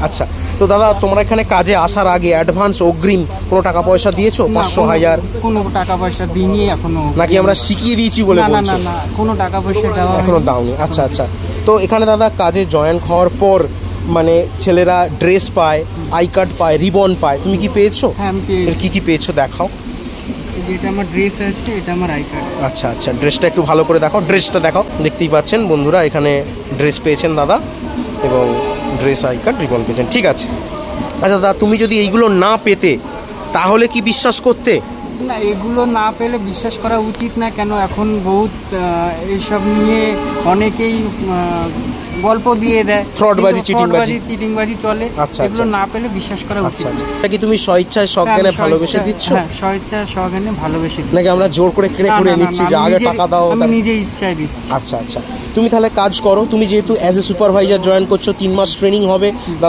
আচ্ছা, তো দাদা তোমরা এখানে কাজে আসার আগে অ্যাডভান্স অগ্রিম কোনো টাকা পয়সা দিয়েছো? 500,000 কোনো টাকা পয়সা দিইনি এখনো। নাকি আমরা শিখিয়ে দিয়েছি বলে না না বলছো? না, কোনো টাকা পয়সা দেওয়া এখনো দাওনি। আচ্ছা আচ্ছা, তো এখানে দাদা কাজে জয়েন হওয়ার পর মানে ছেলেরা ড্রেস পায়, আই কার্ড পায়, রিবন পায়, তুমি কি পেয়েছো? হ্যাঁ আমি এর কি কি পেয়েছো দেখাও। যেটা আমার ড্রেস আছে এটা আমার আই কার্ড। আচ্ছা আচ্ছা, ড্রেসটা একটু ভালো করে দেখাও, ড্রেসটা দেখাও। দেখতেই পাচ্ছেন বন্ধুরা, এখানে ড্রেস পেয়েছেন দাদা এবং ড্রেস, আই কার্ড, রিবন পেয়েছেন। ঠিক আছে। আচ্ছা দাদা, তুমি যদি এইগুলো না পেতে তাহলে কি বিশ্বাস করতে? না, এগুলো না পেলে বিশ্বাস করা উচিত না। কেন এখন বহুত এইসব নিয়ে অনেকেই গল্প দিয়ে দেয়, ফ্রডবাজি, চিটিংবাজি চলে। আচ্ছা, এগুলো আচ্ছা, না পেলে বিশ্বাস করা আচ্ছা উচিত। আচ্ছা, এটা কি তুমি স্বইচ্ছায় সজ্ঞানে ভালোবেসে দিচ্ছ? হ্যাঁ, স্বইচ্ছায় সজ্ঞানে ভালোবেসে দিচ্ছি। নাকি আমরা জোর করে কিনে করে নিচ্ছি যে আগে টাকা দাও? আমি নিজে ইচ্ছায় দিচ্ছি। আচ্ছা আচ্ছা, তুমি তাহলে কাজ করো। তুমি যেহেতু অ্যাজ এ সুপারভাইজার জয়েন করছো, 3 মাস ট্রেনিং হবে দাদা।